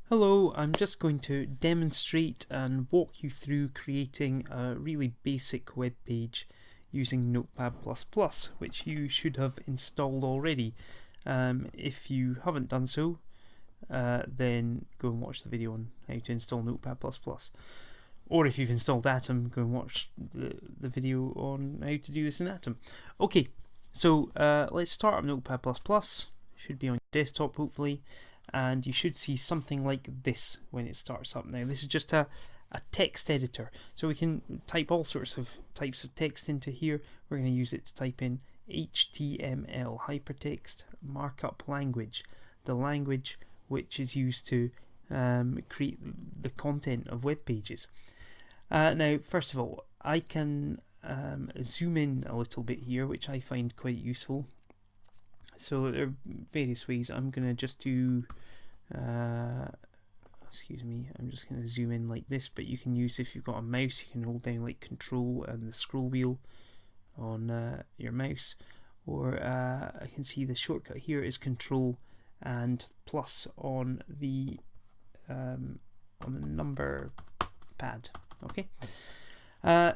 Hello, I'm just going to demonstrate and walk you through creating a really basic web page using Notepad++, which you should have installed already. If you haven't done so, then go and watch the video on how to install Notepad++. Or if you've installed Atom, go and watch the video on how to do this in Atom. Okay, so let's start up Notepad++. It should be on your desktop hopefully. And you should see something like this when it starts up. Now this is just a text editor, so we can type all sorts of types of text into here. We're going to use it to type in HTML, hypertext markup language, the language which is used to create the content of web pages. Now first of all, I can zoom in a little bit here, which I find quite useful. So there are various ways. I'm going to just do, excuse me, I'm just going to zoom in like this, but you can use, if you've got a mouse, you can hold down like Control and the scroll wheel on your mouse, or I can see the shortcut here is Control and plus on the number pad. Okay,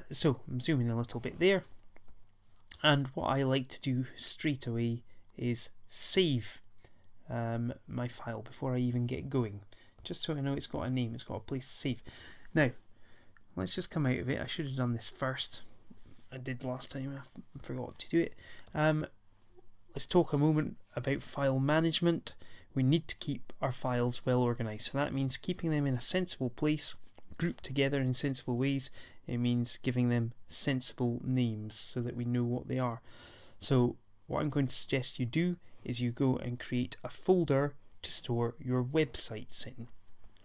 so I'm zooming a little bit there, and what I like to do straight away is save my file before I even get going, just so I know it's got a name, it's got a place to save. Now let's just come out of it. I should have done this first. I did last time, I forgot to do it. Let's talk a moment about file management. We need to keep our files well organized, so that means keeping them in a sensible place, grouped together in sensible ways. It means giving them sensible names so that we know what they are. So what I'm going to suggest you do is you go and create a folder to store your websites in.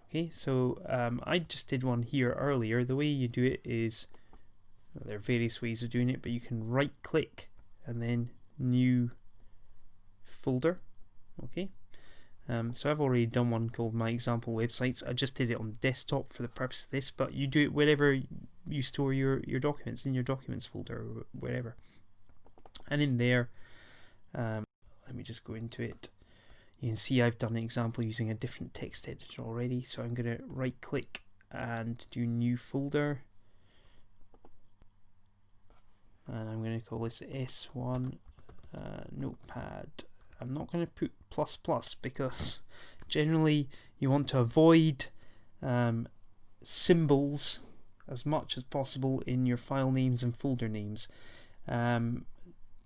Okay, so I just did one here earlier. The way you do it is, well, there are various ways of doing it, but you can right click and then new folder. Okay, so I've already done one called my example websites. I just did it on the desktop for the purpose of this, but you do it wherever you store your documents, in your documents folder or wherever. And in there, let me just go into it. You can see I've done an example using a different text editor already, so I'm going to right click and do new folder, and I'm going to call this S1 Notepad. I'm not going to put ++ because generally you want to avoid symbols as much as possible in your file names and folder names.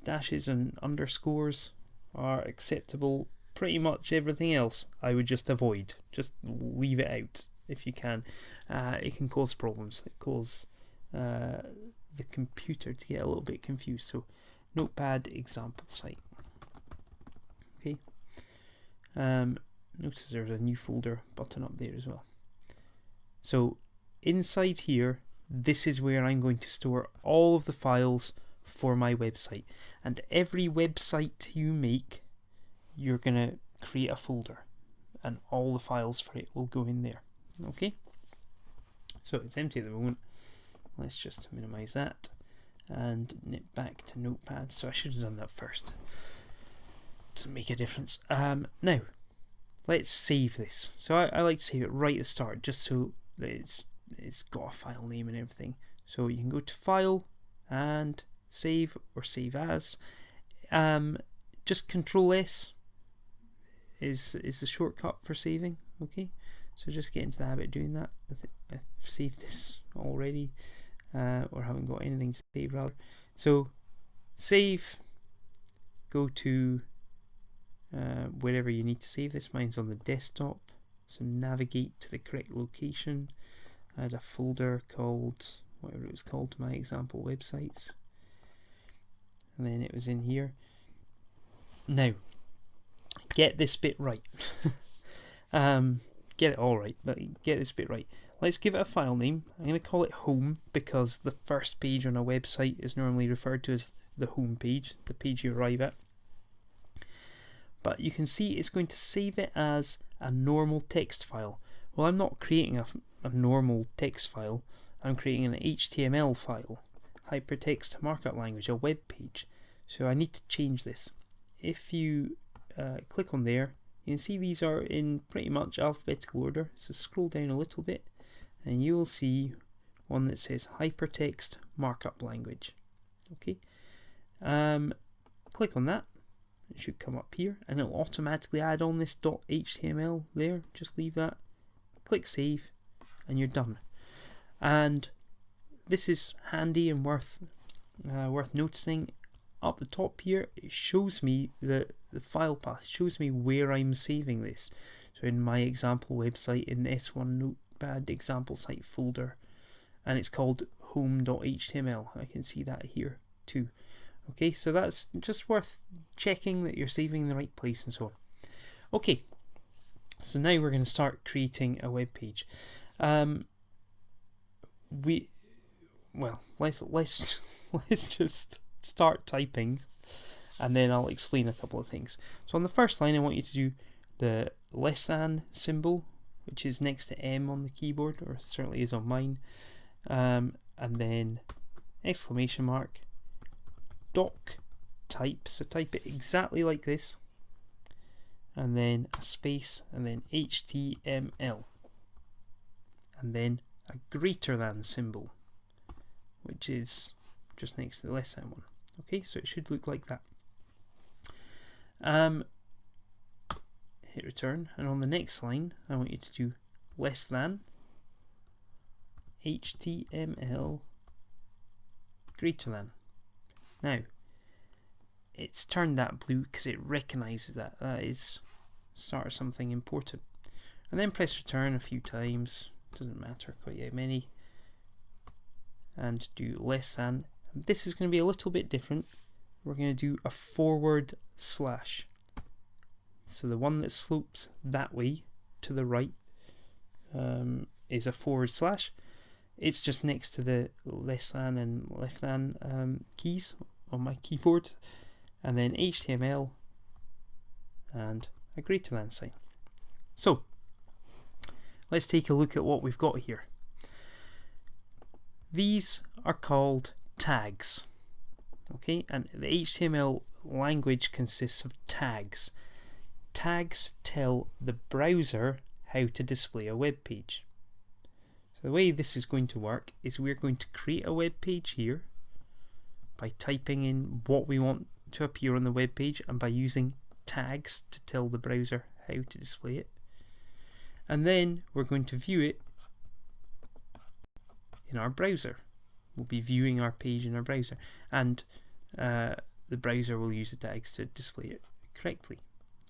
Dashes and underscores are acceptable. Pretty much everything else I would just avoid. Just leave it out if you can. It can cause problems. It causes the computer to get a little bit confused. So Notepad example site. Okay. Notice there's a new folder button up there as well. So inside here, this is where I'm going to store all of the files for my website, and every website you make, you're gonna create a folder and all the files for it will go in there. Okay, so it's empty at the moment. Let's just minimize that and nip back to Notepad. So I should have done that first. Doesn't make a difference. Now let's save this. So I like to save it right at the start, just so that it's got a file name and everything. So you can go to File and Save or Save As. Just Control S is the shortcut for saving. Okay, so just get into the habit of doing that. I've saved this already, or haven't got anything to save rather. So save, go to wherever you need to save this. Mine's on the desktop, so navigate to the correct location. I had a folder called whatever it was called, my example websites, and then it was in here. Now get this bit right. Get it all right, but get this bit right. Let's give it a file name. I'm going to call it home because the first page on a website is normally referred to as the home page, the page you arrive at. But you can see it's going to save it as a normal text file. Well, I'm not creating a normal text file. I'm creating an HTML file, hypertext markup language, a web page. So I need to change this. If you click on there, You can see these are in pretty much alphabetical order. So scroll down a little bit and you will see one that says Hypertext Markup Language. Okay, click on that. It should come up here and it'll automatically add on this .html there. Just leave that, click save, and you're done. And this is handy and worth noticing. Up the top here, it shows me the file path, shows me where I'm saving this. So in my example website, in the S1 Notepad example site folder, and it's called home.html. I can see that here too. Okay, so that's just worth checking that you're saving in the right place and so on. Okay, so now we're going to start creating a web page. Let's just start typing and then I'll explain a couple of things. So on the first line, I want you to do the less than symbol, which is next to M on the keyboard, or certainly is on mine, and then exclamation mark, doc type, so type it exactly like this, and then a space, and then HTML, and then a greater than symbol, which is just next to the less than one. Okay, so it should look like that. Hit return, and on the next line I want you to do less than HTML greater than. Now it's turned that blue because it recognizes that is start of something important, and then press return a few times, doesn't matter quite how many, and do less than. This is going to be a little bit different. We're going to do a forward slash. So the one that slopes that way to the right is a forward slash. It's just next to the less than and left than keys on my keyboard, and then HTML and a greater than sign. So let's take a look at what we've got here. These are called tags. Okay, and the HTML language consists of tags. Tags tell the browser how to display a web page. So the way this is going to work is we're going to create a web page here by typing in what we want to appear on the web page and by using tags to tell the browser how to display it. And then we're going to view it in our browser. We'll be viewing our page in our browser, and the browser will use the tags to display it correctly.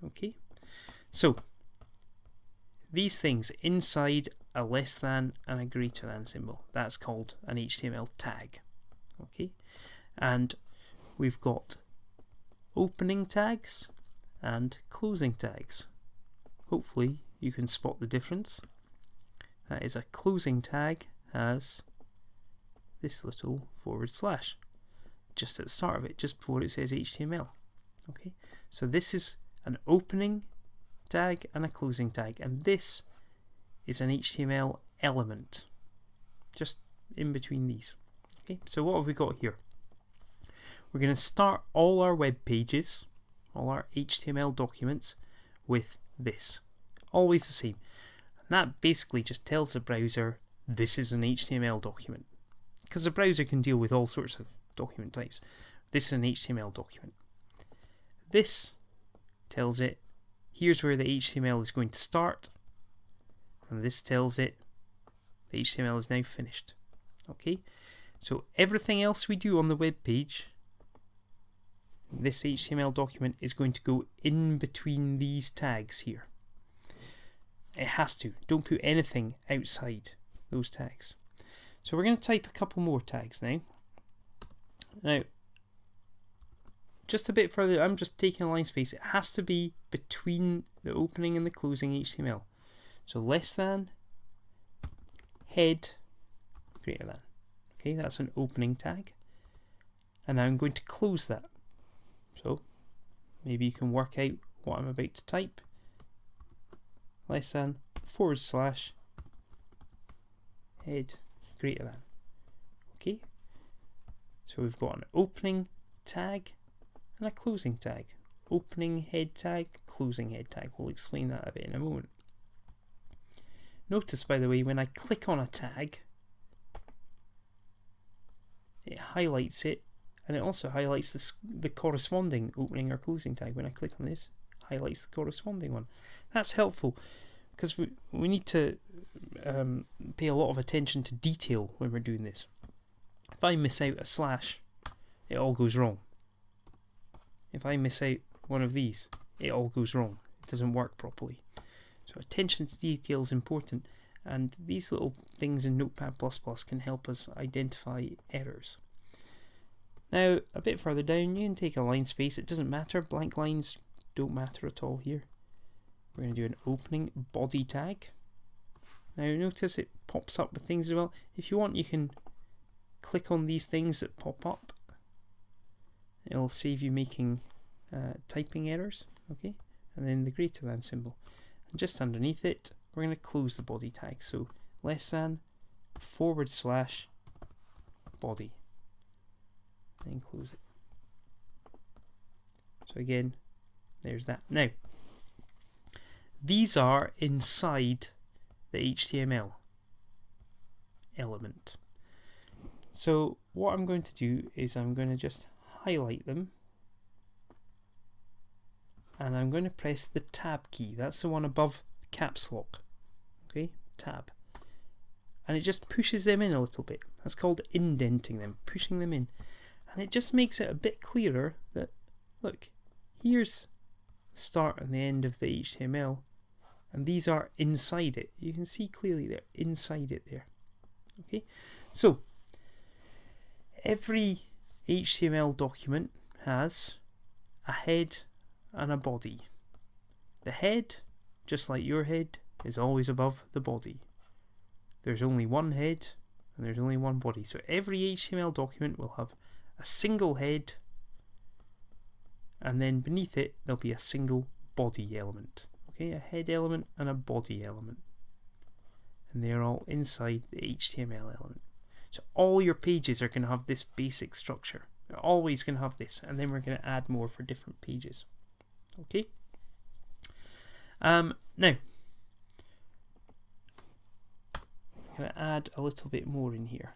Okay, so these things inside a less than and a greater than symbol, that's called an HTML tag. Okay, and we've got opening tags and closing tags. Hopefully you can spot the difference. That is, a closing tag has this little forward slash just at the start of it, just before it says HTML. Okay, so this is an opening tag and a closing tag, and this is an HTML element just in between these. Okay, so what have we got here? We're going to start all our web pages, all our HTML documents, with this, always the same. And that basically just tells the browser this is an HTML document, because the browser can deal with all sorts of document types. This is an HTML document. This tells it here's where the HTML is going to start, and this tells it the HTML is now finished. Okay, so everything else we do on the web page, this HTML document is going to go in between these tags here. It has to. Don't put anything outside those tags. So we're going to type a couple more tags now. Now, just a bit further, I'm just taking a line space. It has to be between the opening and the closing HTML. So less than, head, greater than. Okay, that's an opening tag. And now I'm going to close that. So maybe you can work out what I'm about to type. Less than, forward slash, head, greater than. Okay, so we've got an opening tag and a closing tag. opening head tag, closing head tag. We'll explain that a bit in a moment. Notice, by the way, when I click on a tag, it highlights it, and it also highlights the corresponding opening or closing tag. When I click on this, highlights the corresponding one. That's helpful because we need to pay a lot of attention to detail when we're doing this. If I miss out a slash, it all goes wrong. If I miss out one of these, it all goes wrong. It doesn't work properly. So attention to detail is important, and these little things in Notepad++ can help us identify errors. Now, a bit further down, you can take a line space. It doesn't matter. Blank lines don't matter at all here. We're going to do an opening body tag. Now, notice it pops up with things as well. If you want, you can click on these things that pop up. It'll save you making typing errors. Okay, and then the greater than symbol. And just underneath it, we're going to close the body tag. So less than / body. Then close it. So again, there's that. Now, these are inside the HTML element. So what I'm going to do is I'm going to just highlight them, and I'm going to press the tab key. That's the one above caps lock. Okay, tab. And it just pushes them in a little bit. That's called indenting them, pushing them in. And it just makes it a bit clearer that, look, here's the start and the end of the HTML, and these are inside it. You can see clearly they're inside it there. Okay, so every HTML document has a head and a body. The head, just like your head, is always above the body. There's only one head and there's only one body. So every HTML document will have a single head, and then beneath it there'll be a single body element. Okay, a head element and a body element. And they're all inside the HTML element. So all your pages are going to have this basic structure. They're always going to have this, and then we're going to add more for different pages. Okay. Now, I'm going to add a little bit more in here.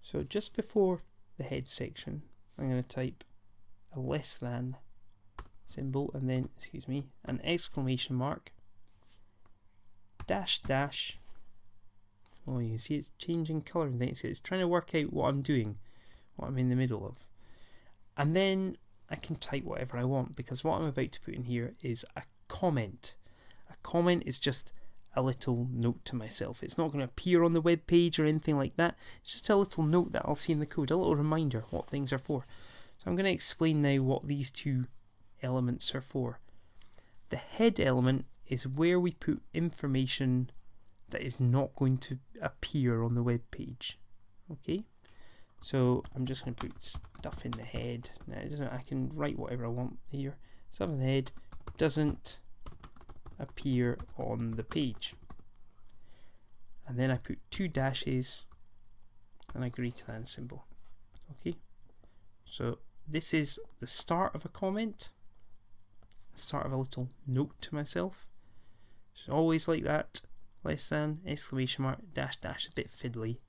So just before the head section, I'm going to type a less than symbol, and then, excuse me, an exclamation mark, dash. Oh, you can see it's changing colour and things. It's trying to work out what I'm doing, what I'm in the middle of. And then I can type whatever I want, because what I'm about to put in here is a comment. A comment is just a little note to myself. It's not going to appear on the web page or anything like that. It's just a little note that I'll see in the code, a little reminder what things are for. So I'm going to explain now what these two elements are for. The head element is where we put information that is not going to appear on the web page. Okay, so I'm just going to put stuff in the head. Now it doesn't. I can write whatever I want here. Stuff in the head doesn't appear on the page, and then I put 2 dashes and a greater than symbol. Okay, so this is the start of a comment, the start of a little note to myself. It's always like that. Less than, exclamation mark, dash, a bit fiddly.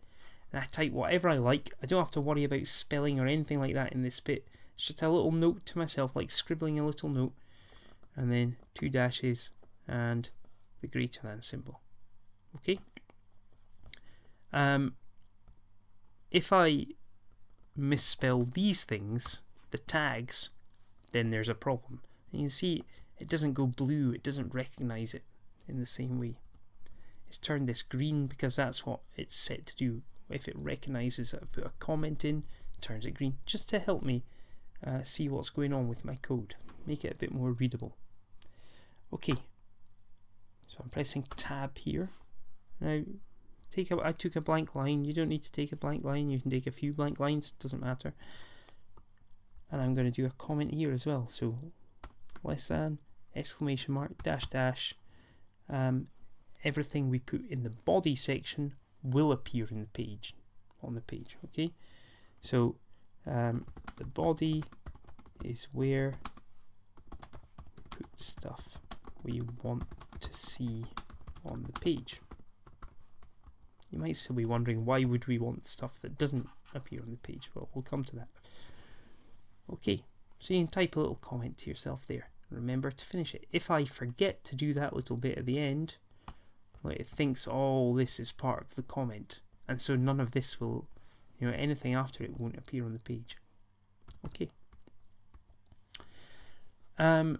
And I type whatever I like. I don't have to worry about spelling or anything like that in this bit. It's just a little note to myself, like scribbling a little note. And then 2 dashes and the greater than symbol. Okay? If I misspell these things, the tags, then there's a problem. And you can see it doesn't go blue, it doesn't recognize it in the same way. It's turned this green because that's what it's set to do. If it recognizes that I've put a comment in, it turns it green, just to help me see what's going on with my code, make it a bit more readable. Okay, so I'm pressing tab here. Now, I took a blank line. You don't need to take a blank line. You can take a few blank lines, it doesn't matter. And I'm going to do a comment here as well. So less than, exclamation mark, dash. Everything we put in the body section will appear in the page, on the page. Okay, so The body is where we put stuff we want to see on the page. You might still be wondering, why would we want stuff that doesn't appear on the page? Well, we'll come to that. Okay, so you can type a little comment to yourself there. Remember to finish it. If I forget to do that little bit at the end, well, it thinks all this is part of the comment, and so none of this will, anything after it won't appear on the page. Okay. Now,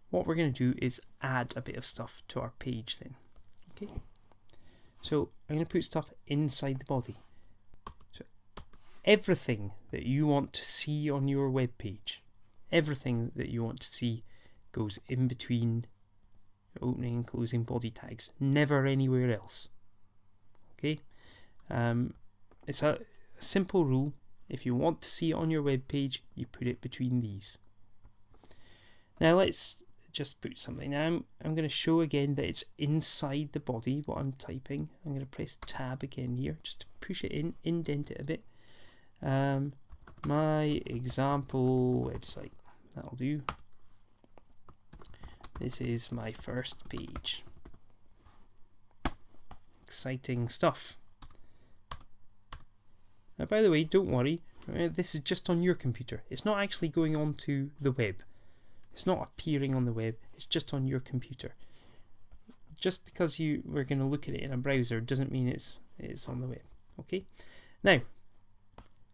what we're going to do is add a bit of stuff to our page then. Okay. So I'm going to put stuff inside the body. So everything that you want to see on your web page, everything that you want to see goes in between opening and closing body tags, never anywhere else. Okay. It's a simple rule. If you want to see it on your web page, you put it between these. Now let's just put something down. I'm going to show again that it's inside the body what I'm typing. I'm going to press tab again here just to push it in, indent it a bit. My example website, that'll do. This is my first page. Exciting stuff. Now, by the way, don't worry, this is just on your computer. It's not actually going on to the web. It's not appearing on the web, it's just on your computer. Just because you were going to look at it in a browser doesn't mean it's on the web. Okay. Now,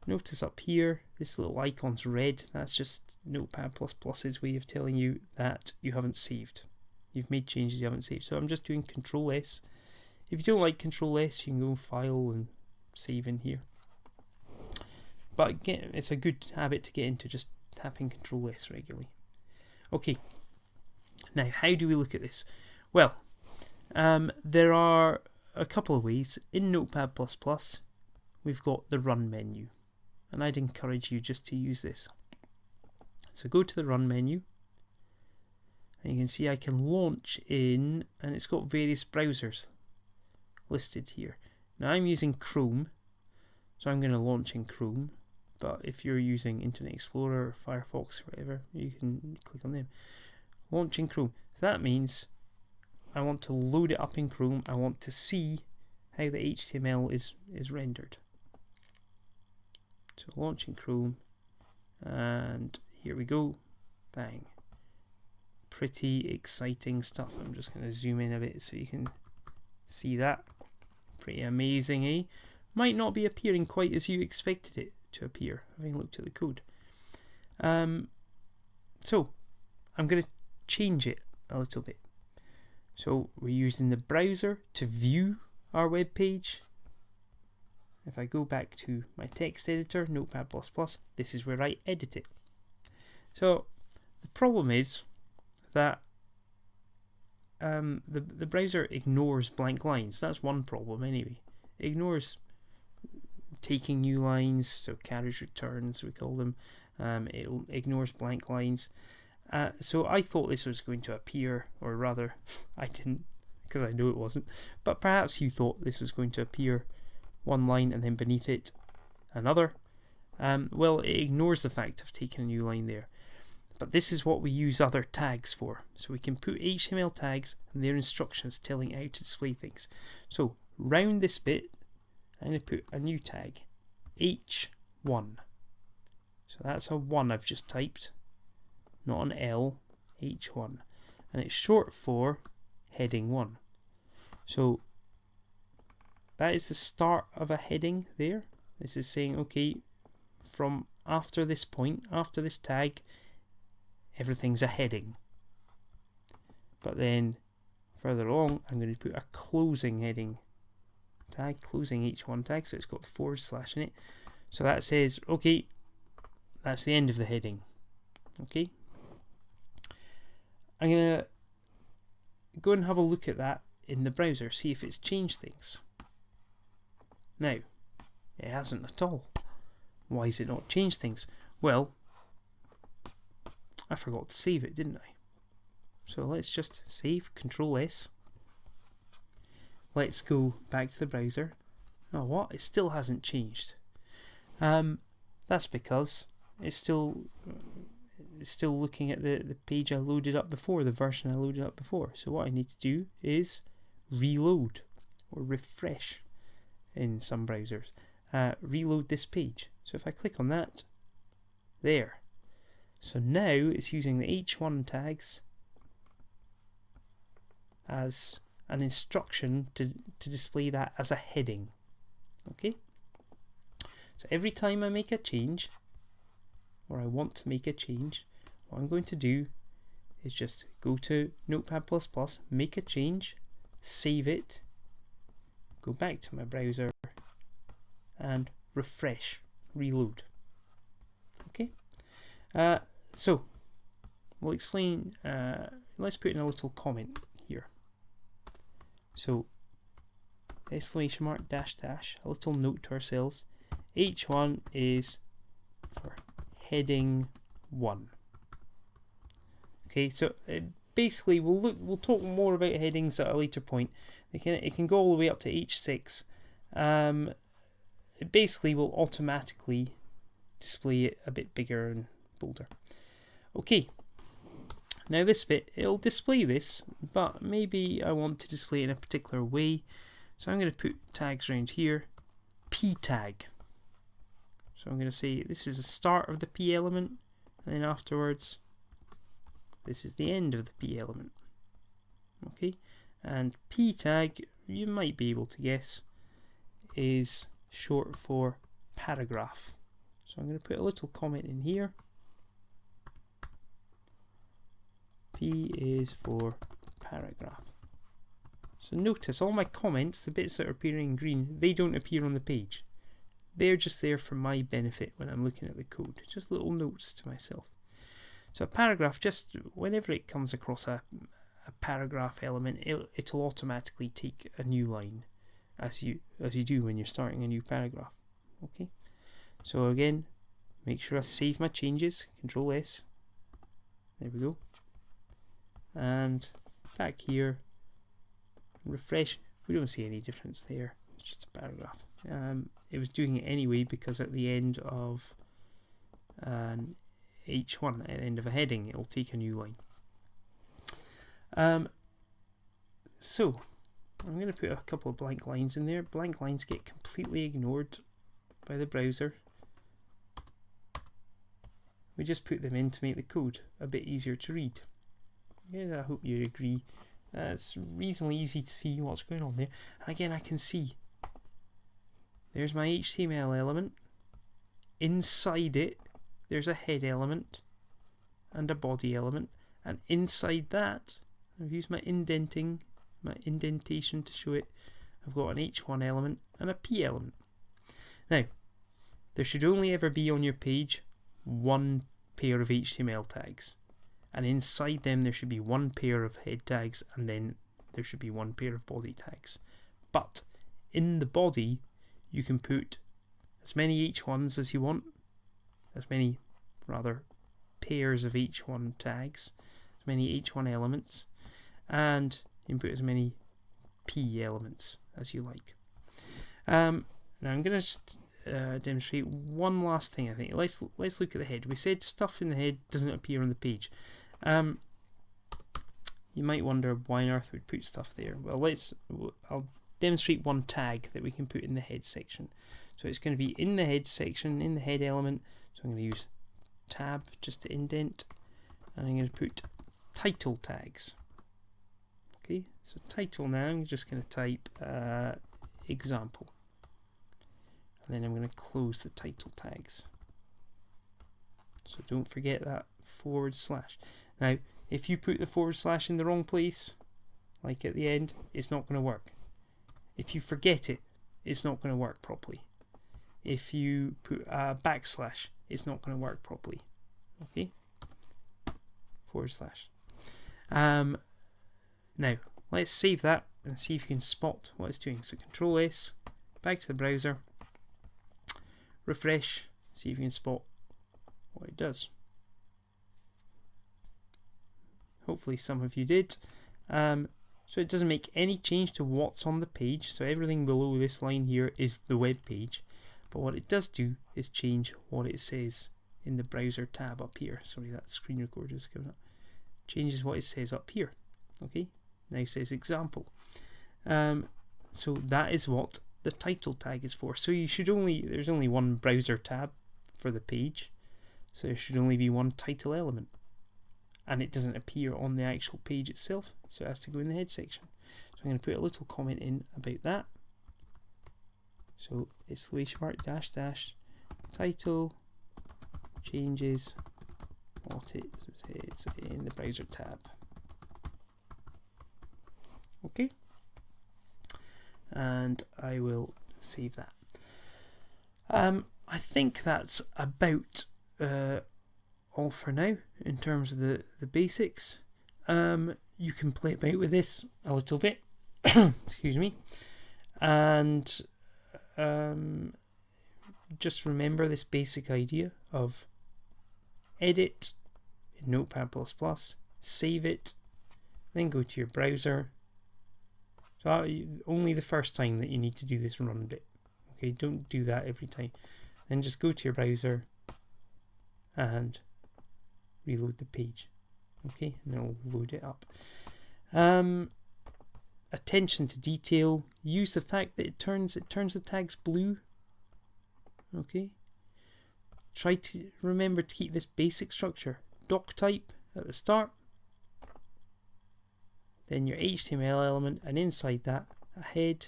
notice up here, this little icon's red. That's just Notepad++'s way of telling you that you haven't saved. You've made changes you haven't saved. So I'm just doing Control S. If you don't like Control S, you can go File and Save in here. But again, it's a good habit to get into, just tapping Control S regularly. Okay, now how do we look at this? Well, there are a couple of ways. In Notepad++, we've got the Run menu, and I'd encourage you just to use this. So go to the Run menu, and you can see I can launch in, and it's got various browsers listed here. Now I'm using Chrome, so I'm going to launch in Chrome. But if you're using Internet Explorer, or Firefox, or whatever, you can click on them. Launch in Chrome. So that means I want to load it up in Chrome. I want to see how the HTML is rendered. So launch in Chrome, and here we go. Bang. Pretty exciting stuff. I'm just going to zoom in a bit so you can see that. Pretty amazing, eh? Might not be appearing quite as you expected it to appear, having looked at the code. So I'm going to change it a little bit. So we're using the browser to view our web page. If I go back to my text editor, Notepad++, this is where I edit it. So the problem is that the browser ignores blank lines. That's one problem anyway. It ignores taking new lines, so carriage returns we call them. It ignores blank lines. So I thought this was going to appear, or rather I didn't, because I know it wasn't, but perhaps you thought this was going to appear one line and then beneath it another. Well, it ignores the fact of taking a new line there. But this is what we use other tags for. So we can put HTML tags and their instructions telling how to display things. So round this bit, I'm going to put a new tag, H1. So that's a 1 I've just typed, not an L, H1. And it's short for heading 1. So that is the start of a heading there. This is saying, okay, from after this point, after this tag, everything's a heading. But then further along, I'm going to put a closing heading tag, closing H1 tag, so it's got the / in it. So that says, okay, that's the end of the heading. Okay. I'm going to go and have a look at that in the browser, see if it's changed things. Now, it hasn't at all. Why has it not changed things? Well, I forgot to save it, didn't I? So let's just save, Control S. Let's go back to the browser Oh, what? It still hasn't changed. That's because it's still looking at the page I loaded up before, the version I loaded up before. So what I need to do is reload or refresh in some browsers. Reload this page. So if I click on that, there. So now it's using the h1 tags as an instruction to display that as a heading. Okay? So every time I make a change, or I want to make a change, what I'm going to do is just go to Notepad++, make a change, save it, go back to my browser, and refresh, reload. Okay? So we'll explain, let's put in a little comment here. So exclamation mark dash dash, a little note to ourselves. H1 is for heading 1. Okay, so basically we'll talk more about headings at a later point. It can go all the way up to H6. It basically will automatically display it a bit bigger and bolder. Okay, now this bit, it'll display this, but maybe I want to display it in a particular way. So I'm going to put tags around here. P tag. So I'm going to say this is the start of the P element, and then afterwards this is the end of the P element. Okay, and P tag, you might be able to guess, is short for paragraph. So I'm going to put a little comment in here. P is for paragraph. So notice all my comments, the bits that are appearing in green, they don't appear on the page. They're just there for my benefit when I'm looking at the code. Just little notes to myself. So a paragraph, just whenever it comes across a paragraph element, it'll automatically take a new line, as you do when you're starting a new paragraph. Okay. So again, make sure I save my changes. Control S. There we go. And back here, refresh. We don't see any difference there. It's just a paragraph. It was doing it anyway because at the end of an H1, at the end of a heading, it'll take a new line. So I'm going to put a couple of blank lines in there. Blank lines get completely ignored by the browser. We just put them in to make the code a bit easier to read. Yeah, I hope you agree. It's reasonably easy to see what's going on there. And again, I can see there's my HTML element. Inside it, there's a head element and a body element. And inside that, I've used my indentation to show it. I've got an H1 element and a P element. Now, there should only ever be on your page one pair of HTML tags. And inside them there should be one pair of head tags, and then there should be one pair of body tags. But in the body you can put as many H1s as you want, as many rather pairs of H1 tags, as many H1 elements, and you can put as many P elements as you like. Now I'm going to just demonstrate one last thing. I think let's look at the head. We said stuff in the head doesn't appear on the page. You might wonder why on earth we'd put stuff there. Well, I'll demonstrate one tag that we can put in the head section. So it's going to be in the head section, in the head element. So I'm going to use tab just to indent, and I'm going to put title tags. Okay, so title now, I'm just going to type example. And then I'm going to close the title tags. So don't forget that /. Now, if you put the / in the wrong place, like at the end, it's not going to work. If you forget it, it's not going to work properly. If you put a /, it's not going to work properly. Okay? /. Now, let's save that and see if you can spot what it's doing. So Control S, back to the browser, refresh, see if you can spot what it does. Hopefully some of you did. So it doesn't make any change to what's on the page. So everything below this line here is the web page. But what it does do is change what it says in the browser tab up here. Sorry, that screen recorder is coming up. Changes what it says up here. Okay, now it says example. So that is what the title tag is for. So there's only one browser tab for the page. So there should only be one title element. And it doesn't appear on the actual page itself, so it has to go in the head section. So I'm going to put a little comment in about that. So exclamation mark dash dash title changes what it says in the browser tab. Okay, and I will save that. I think that's about all for now in terms of the basics. You can play about with this a little bit excuse me, and just remember this basic idea of edit in Notepad++, save it, then go to your browser. So only the first time that you need to do this run bit. Okay, don't do that every time. Then just go to your browser and reload the page. Okay, and it'll load it up. Attention to detail. Use the fact that it turns the tags blue. Okay. Try to remember to keep this basic structure. Doc type at the start, then your HTML element, and inside that a head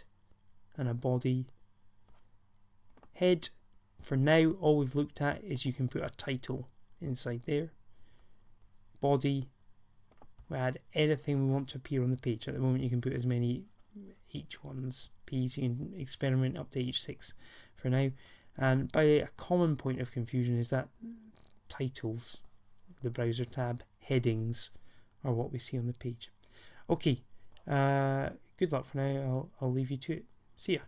and a body. Head, for now, all we've looked at is you can put a title inside there. Body, we add anything we want to appear on the page. At the moment you can put as many H1s, Ps, you can experiment up to H6 for now. And by a common point of confusion is that titles, the browser tab, headings are what we see on the page. Okay, good luck for now. I'll leave you to it. See ya.